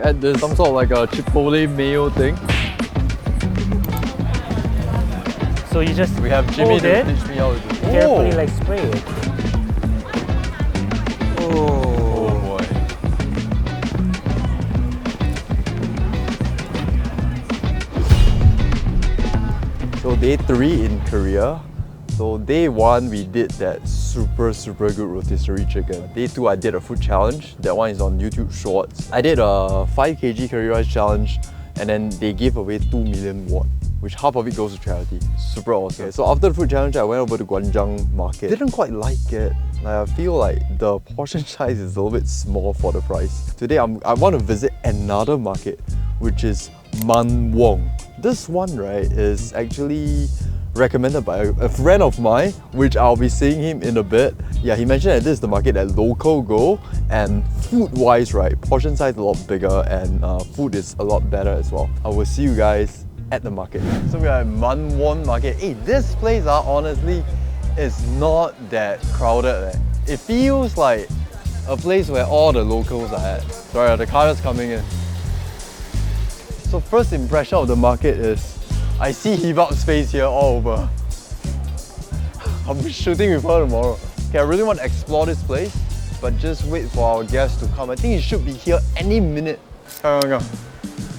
at this some sort of like a Chipotle mayo thing. So you just We have Jimmy hold to it, teach me how to do it. carefully like spray it. Oh boy. So day 3 in Korea. So day 1 we did that super good rotisserie chicken. Day 2 I did a food challenge. That one is on YouTube Shorts. I did a 5 kg curry rice challenge and then they gave away 2 million won, which half of it goes to charity. Super awesome. Okay, so after the food challenge I went over to Gwanjang Market. Didn't quite like it. I feel like the portion size is a little bit small for the price. Today I want to visit another market, which is Mangwon. This one, right, is actually recommended by a friend of mine, which I'll be seeing him in a bit. Yeah, he mentioned that this is the market that local go, and food-wise, right, portion size is a lot bigger and food is a lot better as well. I will see you guys at the market. So we are at Mangwon Market. Hey, this place, honestly, is not that crowded. It feels like a place where all the locals are at. Sorry, the car is coming in. So first impression of the market is, I see Hibab's face here all over. I'll be shooting with her tomorrow. Okay, I really want to explore this place, but just wait for our guest to come. I think he should be here any minute. Come on.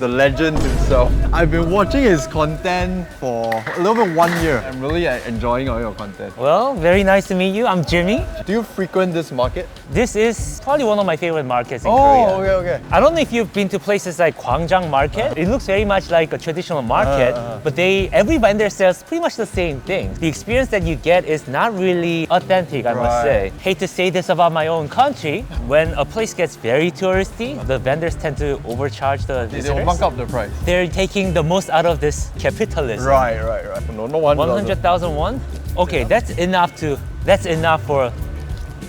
The legend himself. I've been watching his content for a little bit 1 year. I'm really enjoying all your content. Well, very nice to meet you. I'm Jimmy. Do you frequent this market? This is probably one of my favorite markets in Korea. Oh, okay. I don't know if you've been to places like Gwangjang Market. It looks very much like a traditional market, but every vendor sells pretty much the same thing. The experience that you get is not really authentic, I must say. Hate to say this about my own country. When a place gets very touristy, the vendors tend to overcharge the visitors. They'll bump up the price. They're taking the most out of this capitalism. Right. No wonder. 100,000 won? Okay, that's enough for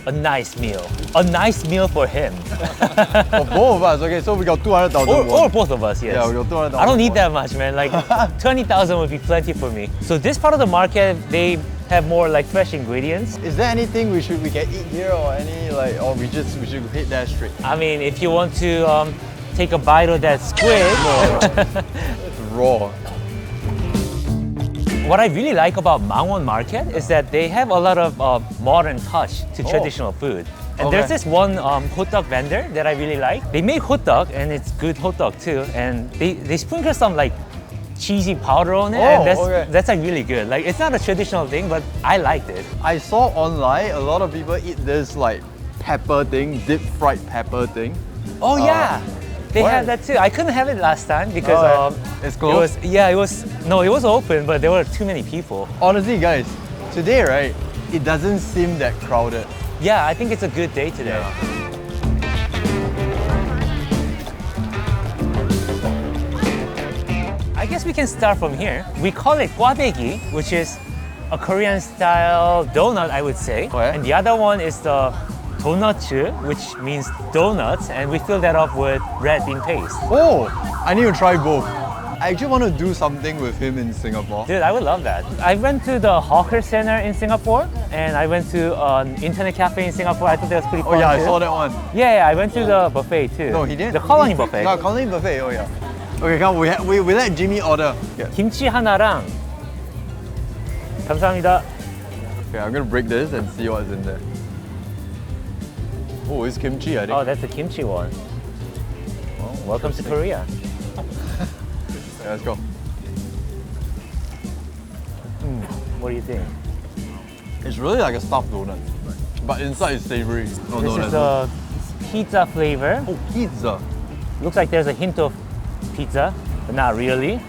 a nice meal. A nice meal for him. For both of us, okay, so we got 200,000 won. Or both of us, yes. Yeah, we got 200,000 I don't need won. that much, man. Like 20,000 would be plenty for me. So this part of the market, they have more like fresh ingredients. Is there anything we can eat here, or any or we should hit that straight? I mean, if you want to take a bite of that squid. It's raw. What I really like about Mangwon Market is that they have a lot of modern touch to traditional food. And there's this one hotteok vendor that I really like. They make hotteok and it's good hotteok too. And they sprinkle some like cheesy powder on it. And that's like really good. Like it's not a traditional thing, but I liked it. I saw online a lot of people eat this like pepper thing, deep fried pepper thing. Oh yeah. They have that too. I couldn't have it last time because it's closed? it was open, but there were too many people. Honestly, guys, today, right, it doesn't seem that crowded. Yeah, I think it's a good day today. Yeah. I guess we can start from here. We call it gwabegi, which is a Korean style donut, I would say. Okay. And the other one is the tonkatsu, which means donuts, and we fill that up with red bean paste. Oh, I need to try both. I actually want to do something with him in Singapore. Dude, I would love that. I went to the Hawker Center in Singapore, and I went to an internet cafe in Singapore. I thought that was pretty fun. Oh yeah, too. I saw that one. Yeah, I went to the buffet too. No, he didn't. The colony buffet. No, colony buffet. Oh yeah. Okay, come. We let Jimmy order. Yeah. 김치 하나랑. 감사합니다. Okay, I'm gonna break this and see what's in there. Oh, it's kimchi, I think. Oh, that's the kimchi one. Well, welcome to Korea. Yeah, let's go. What do you think? It's really like a stuffed donut, but inside it's savory. Oh, This is a pizza flavor. Oh, pizza. Looks like there's a hint of pizza, but not really.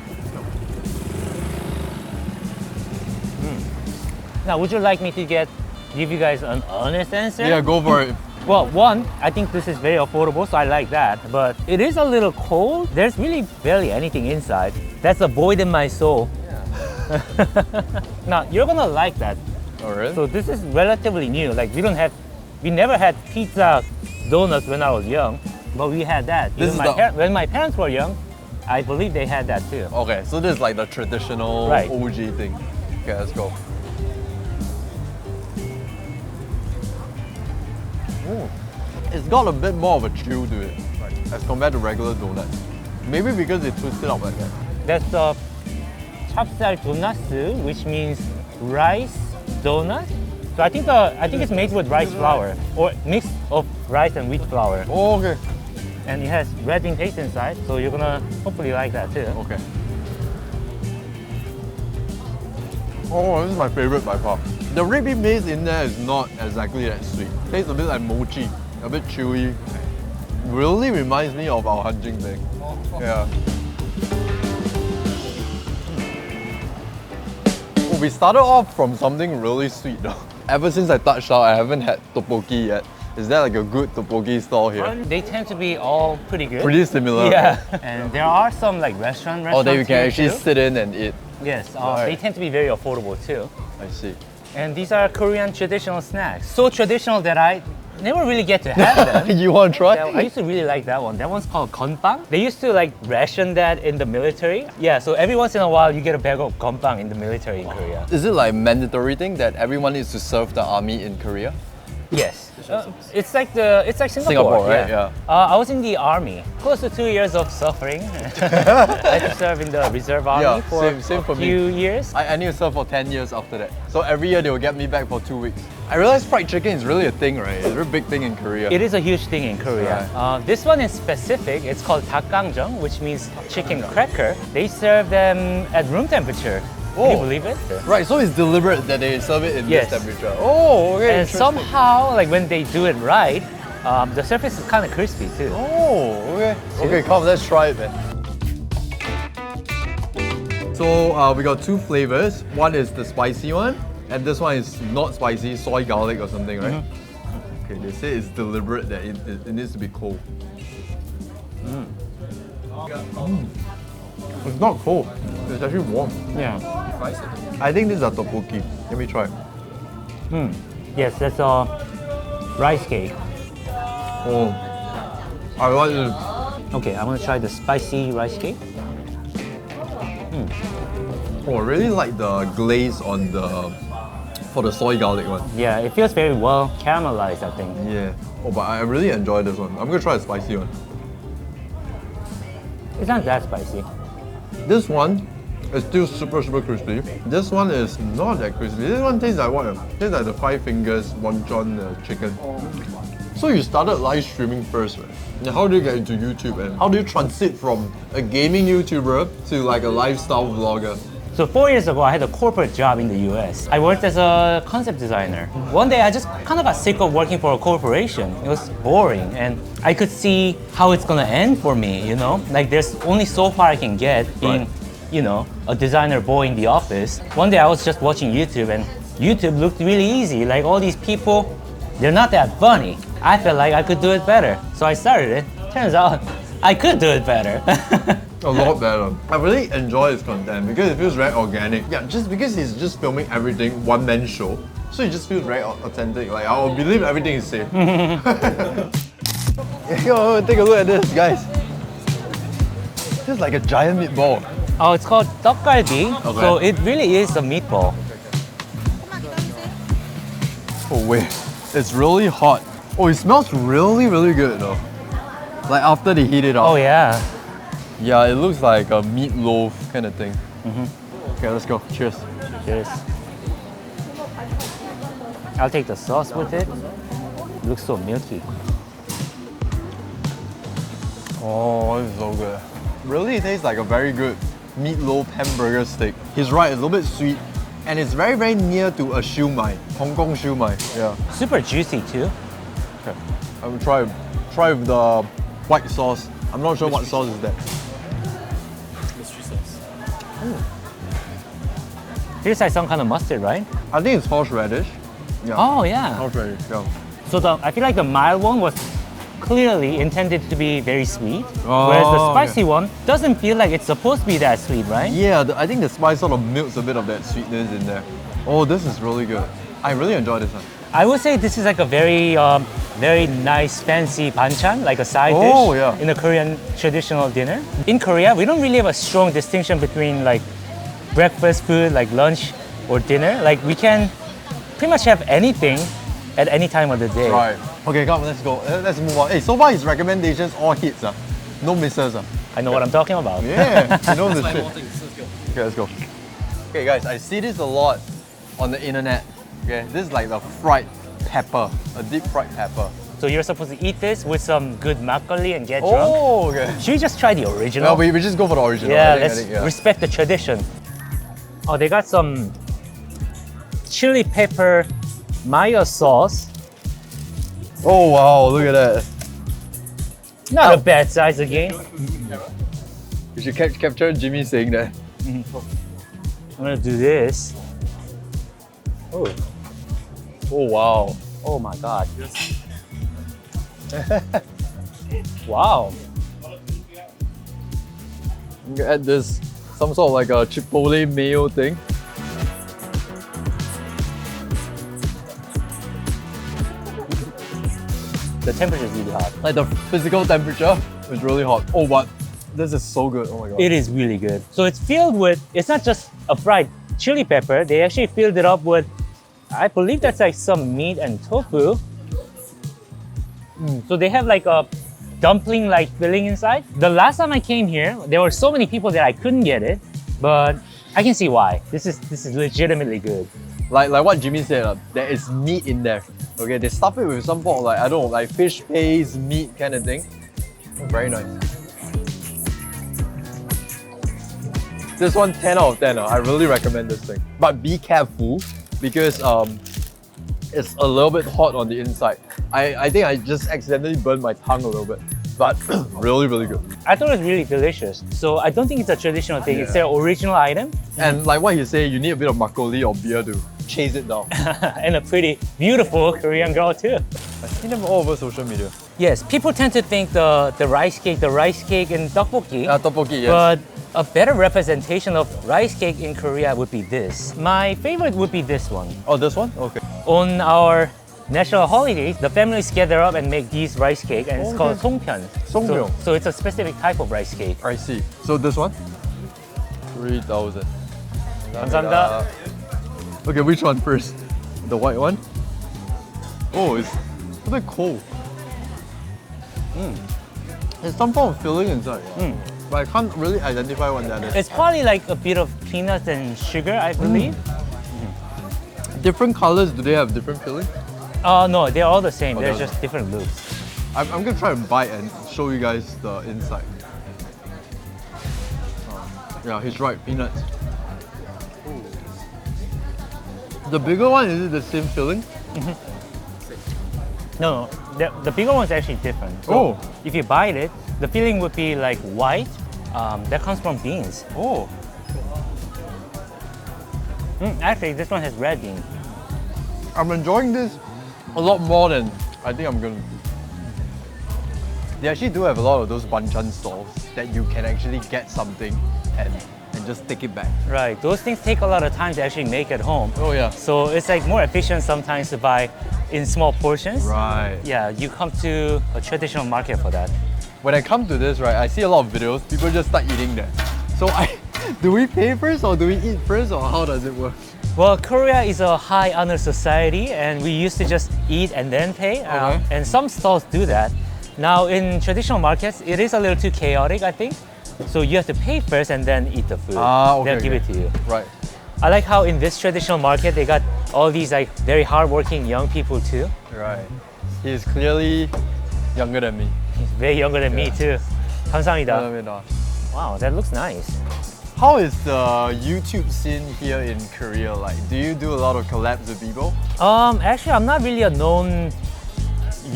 Now, would you like me to give you guys an honest answer? Yeah, go for it. Well, one, I think this is very affordable, so I like that. But it is a little cold. There's really barely anything inside. That's a void in my soul. Yeah. Now, you're gonna like that. Oh, really? So this is relatively new. Like we never had pizza donuts when I was young, but we had that. When my parents were young, I believe they had that too. Okay, so this is like the traditional OG thing. Okay, let's go. It's got a bit more of a chew to it. as compared to regular donuts. Maybe because they twist it up like that. That's the chapsal donatsu, which means rice donut. So I think it's made with rice flour or mix of rice and wheat flour. Oh, okay. And it has red bean paste inside, so you're gonna hopefully like that too. Okay. Oh, this is my favorite by far. The red bean paste in there is not exactly that sweet. Tastes a bit like mochi, a bit chewy. Really reminds me of our hanjing thing. Yeah. Oh, we started off from something really sweet though. Ever since I touched out, I haven't had tteokbokki yet. Is there like a good tteokbokki stall here? They tend to be all pretty good. Pretty similar. Yeah. And there are some like restaurants. Oh, that you can here actually too. sit in and eat. Yes, Right. they tend to be very affordable too. I see. And these are Korean traditional snacks. So traditional that I never really get to have them. You want to try? Yeah, I used to really like that one. That one's called gonbang. They used to like ration that in the military. Yeah, so every once in a while you get a bag of gonbang in the military in Korea. Is it like mandatory thing that everyone needs to serve the army in Korea? Yes. It's like Singapore. Singapore, right? Yeah. I was in the army. Close to 2 years of suffering. I had to serve in the reserve army Yeah, for same a for me. few years. I need to serve for 10 years after that. So every year they will get me back for 2 weeks. I realized fried chicken is really a thing, right? It's a very big thing in Korea. It is a huge thing in Korea. Right. This one is specific. It's called 닭강정, which means chicken cracker. They serve them at room temperature. Can you Oh. believe it? Right, so it's deliberate that they serve it in Yes. this temperature. Oh, okay. And somehow, like when they do it right, the surface is kind of crispy too. Oh, okay. Okay, come, let's try it, man. So we got two flavors. One is the spicy one, and this one is not spicy, soy garlic or something, right? Okay, they say it's deliberate that it needs to be cold. It's not cold. It's actually warm. Yeah. I think these are tteokbokki. Let me try. Yes, that's a rice cake. Oh, I like this. Okay, I'm gonna try the spicy rice cake. Oh, I really like the glaze on for the soy garlic one. Yeah, it feels very well caramelized, I think. Yeah. Oh, but I really enjoy this one. I'm gonna try the spicy one. It's not that spicy. This one is still super crispy. This one is not that crispy. This one tastes like what? Tastes like the Five Fingers wonton chicken. So you started live streaming first, right? Now how do you get into YouTube and how do you transit from a gaming YouTuber to like a lifestyle vlogger? So 4 years ago, I had a corporate job in the US. I worked as a concept designer. One day, I just kind of got sick of working for a corporation. It was boring, and I could see how it's gonna end for me, you know? Like, there's only so far I can get being, you know, a designer boy in the office. One day, I was just watching YouTube, and YouTube looked really easy. Like, all these people, they're not that funny. I felt like I could do it better. So I started it. Turns out, I could do it better. A lot better. I really enjoy his content because it feels very organic. Yeah, just because he's just filming everything one-man show, so it just feels very authentic. Like, I'll believe everything is safe. Yo, take a look at this, guys. This is like a giant meatball. Oh, it's called tteokgalbi. Okay. So it really is a meatball. Oh wait, it's really hot. Oh, it smells really good though. Like after they heat it up. Oh yeah. Yeah, it looks like a meatloaf kind of thing. Okay, let's go. Cheers. Cheers. I'll take the sauce with it. It looks so milky. Oh, this is so good. Really tastes like a very good meatloaf hamburger steak. He's right, it's a little bit sweet. And it's very near to a shumai, Hong Kong shumai. Yeah. Super juicy too. Okay. I will try with the white sauce. I'm not sure what sauce is that. Mystery sauce. Feels like some kind of mustard, right? I think it's horseradish. Yeah. Oh yeah. Horseradish, yeah. So I feel like the mild one was clearly intended to be very sweet, Oh, whereas the okay. spicy one doesn't feel like it's supposed to be that sweet, right? Yeah, I think the spice sort of melts a bit of that sweetness in there. Oh, this is really good. I really enjoy this one. I would say this is like a very nice, fancy banchan, like a side Oh, dish yeah. in a Korean traditional dinner. In Korea, we don't really have a strong distinction between like breakfast food, like lunch or dinner. Like we can pretty much have anything at any time of the day. Right. Okay, come on, let's go. Let's move on. Hey, so far his recommendations all hits. No misses. I know what I'm talking about. Yeah, you know the Try shit. more things. Let's go. Okay, let's go. Okay guys, I see this a lot on the internet. Okay, this is like the fried pepper, a deep fried pepper. So you're supposed to eat this with some good makgeolli and get drunk? Oh, okay. Should we just try the original? No, we just go for the original. Yeah, I let's think, yeah. respect the tradition. Oh, they got some chili pepper mayo sauce. Oh wow, look at that. Not a bad size again. You should capture Jimmy saying that. I'm gonna do this. Oh, Oh wow. oh my god. Wow. You can add this, some sort of like a chipotle mayo thing. The temperature is really hot. Like the physical temperature is really hot. Oh, but this is so good. Oh my god. It is really good. So it's filled with, it's not just a fried chili pepper. They actually filled it up with, I believe that's like some meat and tofu. So they have like a dumpling like filling inside. The last time I came here, there were so many people that I couldn't get it, but I can see why. This is legitimately good. Like what Jimmy said, there is meat in there. Okay, they stuff it with some form of like, I don't know, like fish paste, meat kind of thing. Very nice. This one 10 out of 10. I really recommend this thing. But be careful because it's a little bit hot on the inside. I think I just accidentally burned my tongue a little bit. But really, really good. I thought it was really delicious. So I don't think it's a traditional thing. It's their original item. And like what you say, you need a bit of makgeolli or beer to chase it down. And a pretty beautiful Korean girl too. I've seen them all over social media. Yes, people tend to think the rice cake and tteokbokki. Tteokbokki, yes. But a better representation of rice cake in Korea would be this. My favorite would be this one. Oh, this one? Okay. On our national holidays, the families gather up and make these rice cake, and it's called songpyeon. Songpyeon. So it's a specific type of rice cake. I see. So this one? 3,000. 감사합니다. Okay, which one first? The white one? Oh, it's a bit cold. There's some form of filling inside. But I can't really identify what that is. It's probably like a bit of peanuts and sugar, I believe. Different colors, do they have different filling? No, they're all the same. They're they're- just different loops. I'm gonna try and bite and show you guys the inside. Yeah, he's right, peanuts. The bigger one, is it the same filling? No, the bigger one's actually different. So Oh. if you bite it, the filling would be like white. That comes from beans. Oh. Actually, this one has red beans. I'm enjoying this a lot more than I think I'm gonna. They actually do have a lot of those banchan stalls that you can actually get something and just take it back. Right, those things take a lot of time to actually make at home. Oh yeah. So it's like more efficient sometimes to buy in small portions. Right. Yeah, you come to a traditional market for that. When I come to this, right, I see a lot of videos, people just start eating that. So do we pay first or do we eat first or how does it work? Well, Korea is a high honor society and we used to just eat and then pay. Okay. And some stalls do that. Now in traditional markets, it is a little too chaotic, I think. So you have to pay first and then eat the food. Okay. They'll give it to you. Right. I like how in this traditional market, they got all these like very hardworking young people too. Right. He's clearly younger than me. He's way younger than me too. 감사합니다. 감사합니다. Wow, that looks nice. How is the YouTube scene here in Korea like? Do you do a lot of collabs with people? Actually, I'm not really a known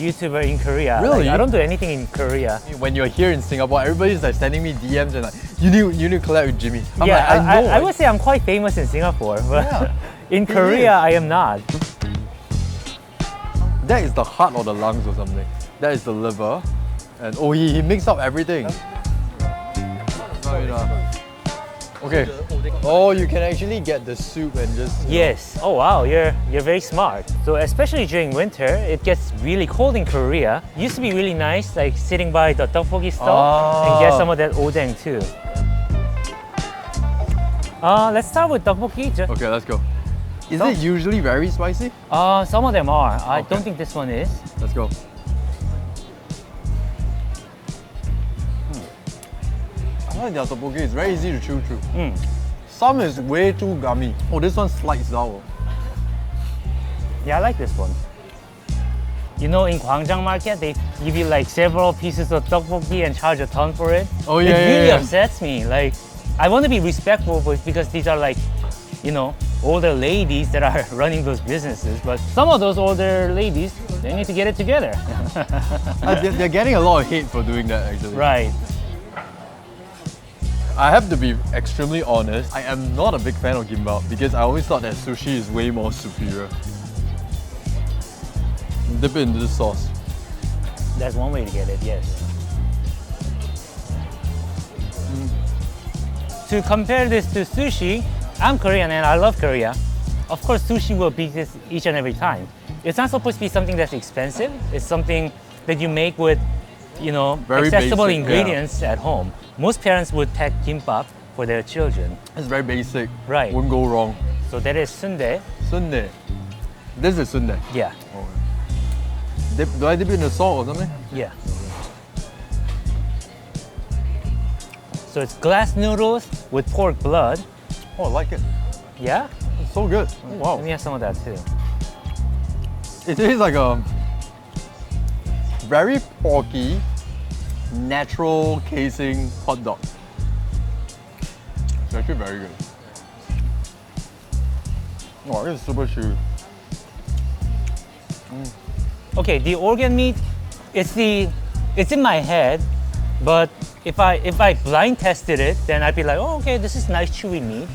YouTuber in Korea. Really? Like, I don't do anything in Korea. When you're here in Singapore, everybody's like sending me DMs and like, you need to collab with Jimmy. I'm Yeah, like, I know. I would say I'm quite famous in Singapore, but Yeah. in Korea, I am not. That is the heart or the lungs or something. That is the liver. And oh, he mixed up everything. Okay. Oh, you can actually get the soup and just. Yes. Oh wow, you're very smart. So especially during winter, it gets really cold in Korea. Used to be really nice, like sitting by the tteokbokki stall and get some of that odeng too. Let's start with tteokbokki. Okay, let's go. Is it usually very spicy? Some of them are. I Okay. don't think this one is. Let's go. I like their tteokbokki. It's very easy to chew through. Some is way too gummy. Oh, this one slides down. Yeah, I like this one. You know, in Gwangjang Market, they give you like several pieces of tteokbokki and charge a ton for it. Oh, It yeah, yeah, really yeah. upsets me. Like, I want to be respectful, but because these are like, you know, older ladies that are running those businesses. But some of those older ladies, they need to get it together. They're getting a lot of hate for doing that actually. Right. I have to be extremely honest. I am not a big fan of gimbap because I always thought that sushi is way more superior. Dip it into the sauce. That's one way to get it, yes. To compare this to sushi, I'm Korean and I love Korea. Of course, sushi will beat this each and every time. It's not supposed to be something that's expensive. It's something that you make with, you know, Very accessible basic, ingredients at home. Most parents would pack gimbap for their children. It's very basic. Right. Wouldn't go wrong. So that is sundae. Sundae. This is sundae. Yeah, Do I dip it in the salt or something? yeah. So it's glass noodles with pork blood. Oh, I like it. Yeah? It's so good. Oh, wow. Let me have some of that too. It tastes like a very porky, natural casing hot dog. It's actually very good. Oh, it's super chewy. Okay, the organ meat, it's in my head, but if I blind tested it, then I'd be like, oh, okay, this is nice chewy meat.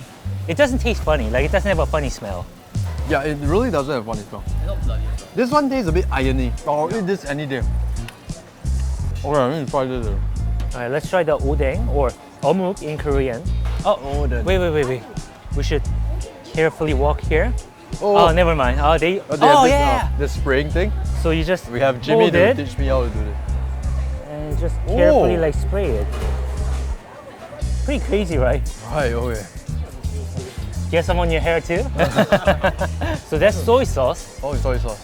It doesn't taste funny, like it doesn't have a funny smell. Yeah, it really doesn't have funny smell. Not bloody as well. This one tastes a bit irony. I'll eat this any day. Okay, I'm gonna try this. All right, let's try the odeng or omuk in Korean. Oh, Oden. wait. We should carefully walk here. Oh. Oh, never mind. Oh, They have oh this, yeah. the spraying thing. So you just We have Jimmy hold to it teach me how to do this. and just carefully Oh. like spray it. Pretty crazy, right? Right, okay. Get some on your hair too. So that's soy sauce. Oh, it's soy sauce.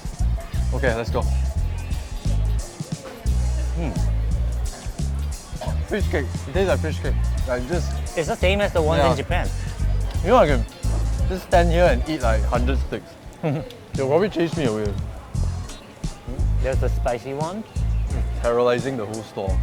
Okay, let's go. Fish cake. It tastes like fish cake. Like just, It's the same as the ones Yeah. in Japan. you know, I can just stand here and eat like 100 sticks. They'll probably chase me away. There's the spicy one. Paralyzing the whole store.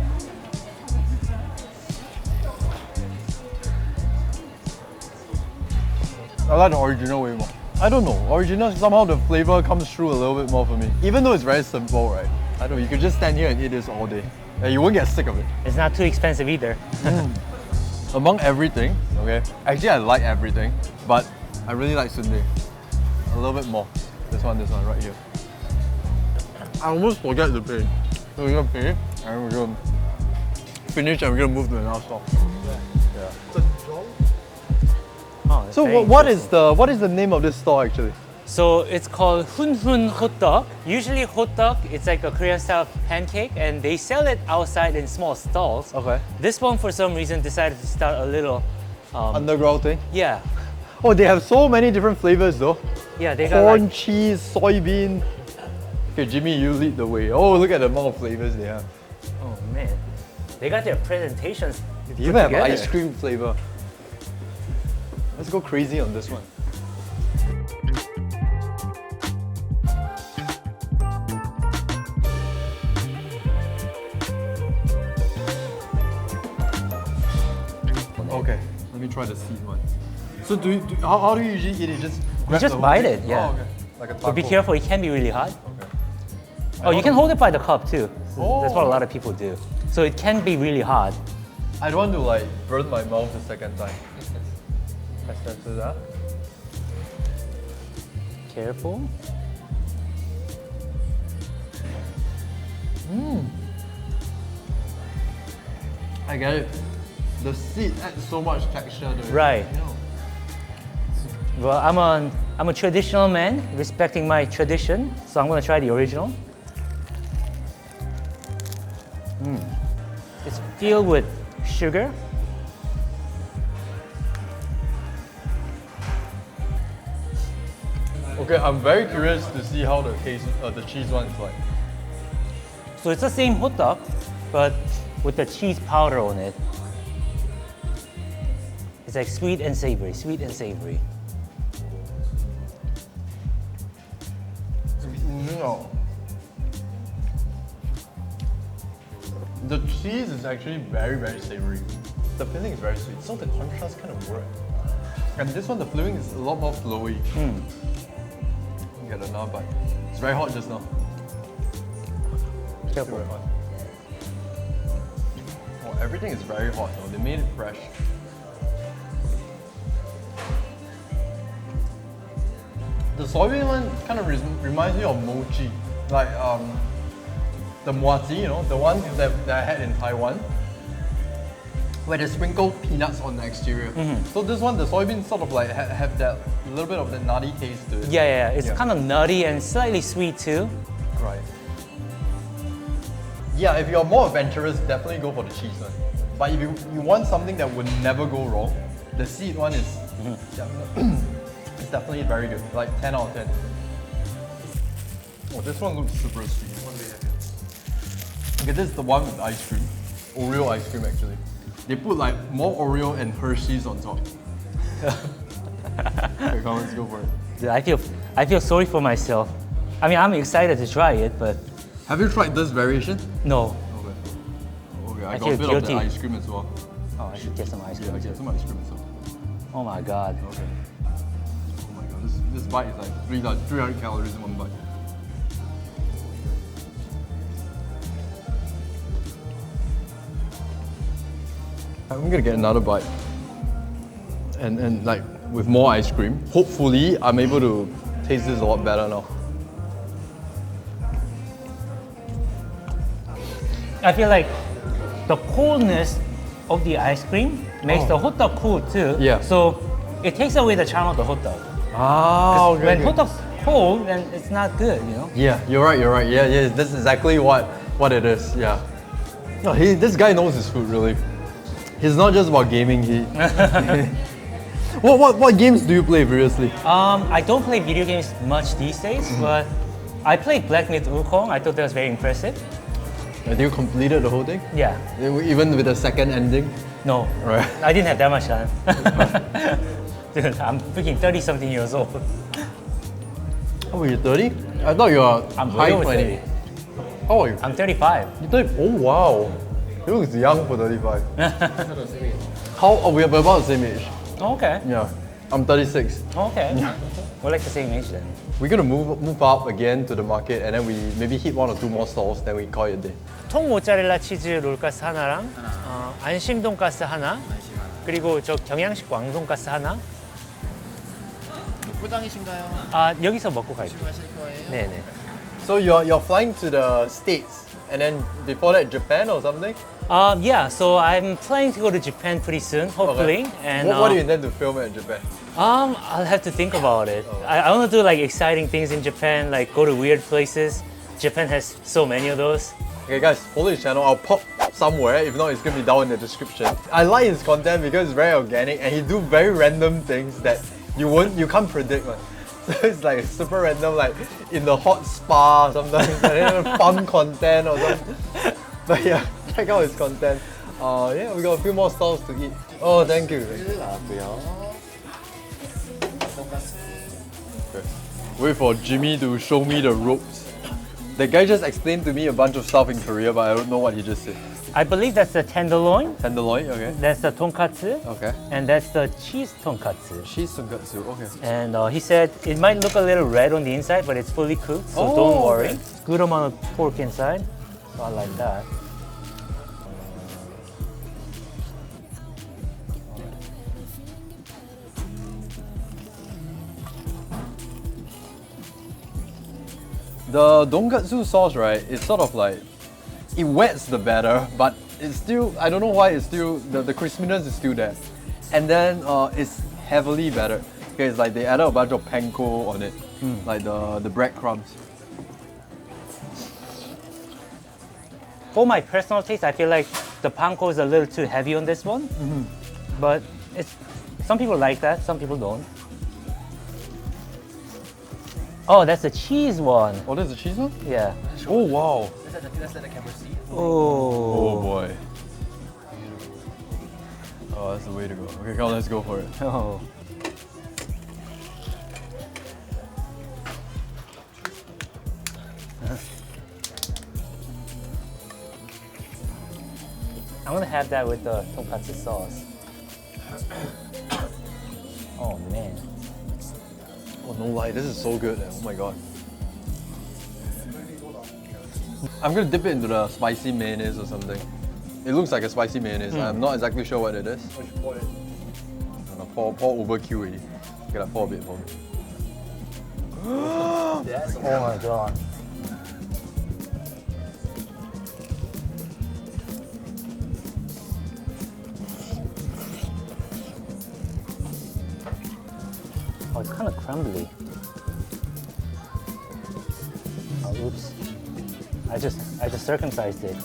I like the original way more. I don't know. Original, somehow the flavor comes through a little bit more for me. Even though it's very simple, right? I don't know, you could just stand here and eat this all day. And you won't get sick of it. It's not too expensive either. Among everything, okay? Actually, I like everything, but I really like sundae. A little bit more. This one, right here. I almost forget to pay. So we're gonna pay, and we're gonna finish, and we're gonna move to another stall. Oh, that's So very what interesting. is the name of this store actually? So it's called Hun Hotteok. Usually Hotteok, it's like a Korean style pancake and they sell it outside in small stalls. Okay. This one for some reason decided to start a little, Underground thing. yeah. Oh, they have so many different flavors though. Yeah, they got Corn, like, cheese, soybean. Okay, Jimmy, you lead the way. Oh, look at the amount of flavors they have. oh man. They got their presentations They put even have together. ice cream flavor. Let's go crazy on this one. Okay, let me try the seed one. So how do you usually eat it? Just grab just the whole bite thing? it, yeah. Oh, okay. Like a taco. But be careful, it can be really hot. Okay. Oh, you can hold it by the cup too. That's what a Oh. lot of people do. So it can be really hot. I don't want to like burn my mouth the second time. Let's do that. Careful. I get it. The seed adds so much texture to it. Right. You know. Well, I'm a traditional man, respecting my tradition, so I'm gonna try the original. It's filled with sugar. Okay, I'm very curious to see how the cheese one is like. So it's the same hotdog, but with the cheese powder on it. It's like sweet and savory, sweet and savory. No. The cheese is actually very, very savory. The filling is very sweet, so the contrast kind of works. And this one, the filling is a lot more flowy. Get another bite. It's very hot just now. Careful. Very hot. Oh, everything is very hot though. They made it fresh. The soybean one kind of reminds me of mochi, like the muazi, you know, the one that I had in Taiwan, where they sprinkle peanuts on the exterior. So this one, the soybean sort of like have that little bit of the nutty taste to it. Yeah. It's kind of nutty and slightly sweet too. Right. Yeah, if you're more adventurous, definitely go for the cheese one. But if you want something that would never go wrong, the seed one is it's definitely very good. Like 10 out of 10. Oh, this one looks super sweet. Okay, this is the one with ice cream. Oreo ice cream actually. They put like more Oreo and Hershey's on top. Okay, come on, let's go for it. Dude, I feel sorry for myself. I mean, I'm excited to try it, but Have you tried this variation? no. Okay, I got feel a bit guilty. of the ice cream as well. Oh, I should get some ice Yeah, cream get too. some ice cream as well. Oh my god. Okay. Oh my god, this bite is like 300 calories in one bite. I'm gonna get another bite. And like with more ice cream. Hopefully I'm able to taste this a lot better now. I feel like the coldness of the ice cream makes the hot dog cool too. Yeah. So it takes away the charm of the hot dog. Ah, okay. When hot dog's cold, then it's not good, you know? Yeah, you're right. Yeah, that's exactly what it is. Yeah. No, this guy knows his food really. He's not just about gaming. What games do you play previously? I don't play video games much these days, but I played Black Myth Wukong. I thought that was very impressive. Have you completed the whole thing? Yeah. Even with the second ending? No. Right. I didn't have that much time. Dude, I'm freaking 30 something years old. Oh, you're 30? I thought you were I'm high way over 20. 30. How are you? I'm 35. You're 30? Oh wow. You look young for 35. We're about the same age. Okay. Yeah. I'm 36. Okay. We're like the same age then. We're gonna move up again to the market and then we maybe hit 1 or 2 more stalls, then we call it a day. 통 모짜렐라 치즈 롤가스 하나랑 안심 돈가스 하나, 그리고 저 경양식 왕 돈가스 하나. 포장이신가요? 아 여기서 먹고 갈게요. 하실 거예요? 네네. So you're flying to the States and then before that Japan or something? Yeah, so I'm planning to go to Japan pretty soon, hopefully. And What do you intend to film at Japan? I'll have to think about it. I want to do like exciting things in Japan, like go to weird places. Japan has so many of those. Okay guys, follow his channel. I'll pop somewhere. If not, it's gonna be down in the description. I like his content because it's very organic and he do very random things that you can't predict, man. So it's like super random, like in the hot spa sometimes, and then fun content or something. But yeah, check out his content. Yeah, we got a few more stalls to eat. Oh, thank you. Okay. Wait for Jimmy to show me the ropes. The guy just explained to me a bunch of stuff in Korea, but I don't know what he just said. I believe that's the tenderloin, Tenderloin, okay. that's the tonkatsu, Okay. and that's the cheese tonkatsu. Cheese tonkatsu, okay. And he said it might look a little red on the inside, but it's fully cooked, so Oh, don't worry. okay. Good amount of pork inside, so I like that. The tonkatsu sauce, right, it's sort of like, it wets the batter, but it's still, I don't know why it's still, the crispiness is still there. And then it's heavily battered. Okay, it's like they added a bunch of panko on it, like the breadcrumbs. For my personal taste, I feel like the panko is a little too heavy on this one. But some people like that, some people don't. Oh, that's the cheese one. Oh, that's the cheese one? Yeah. Oh, wow. Let's let the camera see. Oh, Oh. boy. Oh, that's the way to go. Okay, come on, let's go for it. Oh. I'm gonna have that with the tonkatsu sauce. Oh man. Oh, no lie, this is so good. Oh my god. I'm gonna dip it into the spicy mayonnaise or something. It looks like a spicy mayonnaise. I'm not exactly sure what it is. I'm gonna pour over QE. Okay, like pour a bit for me. Oh my god. Oh, it's kind of crumbly. Oh, oops. I just circumcised it.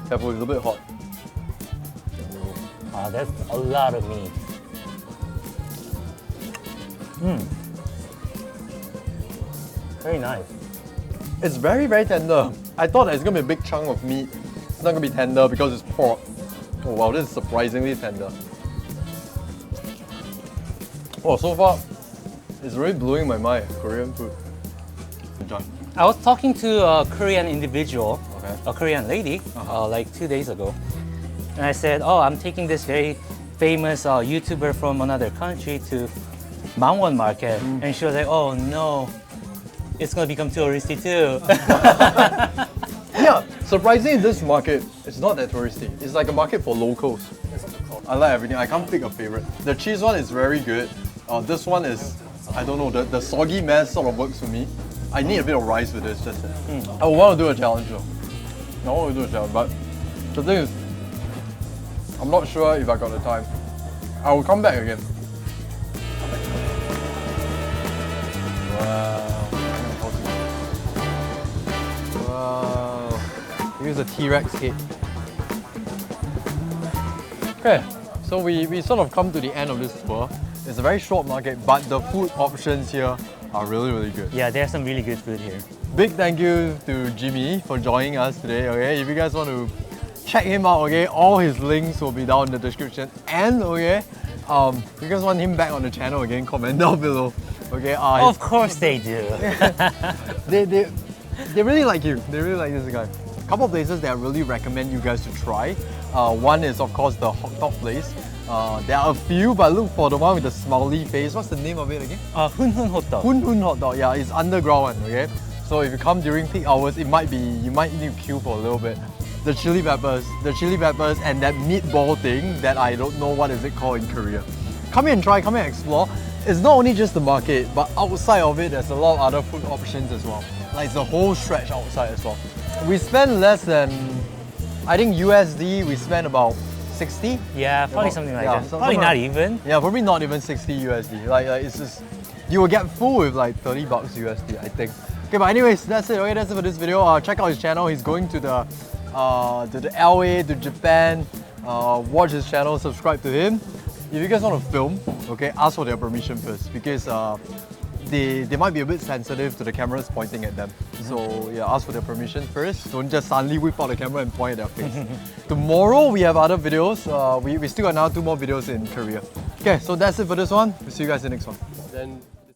Careful, it's a bit hot. Ah, that's a lot of meat. Very nice. It's very, very tender. I thought it's gonna be a big chunk of meat. It's not gonna be tender because it's pork. Oh wow, this is surprisingly tender. Oh, so far, it's really blowing my mind, Korean food. John. I was talking to a Korean individual, Okay. a Korean lady, like 2 days ago. And I said, oh, I'm taking this very famous YouTuber from another country to Mangwon Market. And she was like, oh no, it's gonna become touristy too. Yeah, surprisingly, this market is not that touristy. It's like a market for locals. I like everything. I can't pick a favorite. The cheese one is very good. This one is, I don't know, the soggy mess sort of works for me. I need a bit of rice with this, just that. I want to do a challenge though. I want to do a challenge, but the thing is, I'm not sure if I got the time. I will come back again. Wow. Wow. Here's a T-Rex head. Okay, so we sort of come to the end of this tour. It's a very short market, but the food options here are really, really good. Yeah, there's some really good food here. Big thank you to Jimmy for joining us today, okay? If you guys want to check him out, okay, all his links will be down in the description. And, okay, if you guys want him back on the channel again, comment down below, okay? Of course they do. They really like you. They really like this guy. A couple of places that I really recommend you guys to try. One is, of course, the Hotteok place. There are a few, but look for the one with the smiley face. What's the name of it again? Hun Hotteok. Hun Hotteok. Yeah, it's underground one, okay? So if you come during peak hours, you might need to queue for a little bit. The chili peppers and that meatball thing that I don't know what is it called in Korea. Come here and try, come here and explore. It's not only just the market, but outside of it, there's a lot of other food options as well. Like the whole stretch outside as well. We spent less than, I think USD, we spent about 60? Yeah, probably something like yeah, that. Probably not even. Yeah, probably not even 60 USD. Like it's just, you will get full with like 30 bucks USD, I think. Okay, but anyways, that's it. Okay, that's it for this video. Check out his channel. He's going to the LA, to Japan. Watch his channel, subscribe to him. If you guys want to film, okay, ask for their permission first because they might be a bit sensitive to the cameras pointing at them. So yeah, ask for their permission first. Don't just suddenly whip out the camera and point at their face. Tomorrow we have other videos. We still got now 2 more videos in Korea. Okay, so that's it for this one. We'll see you guys in the next one. Then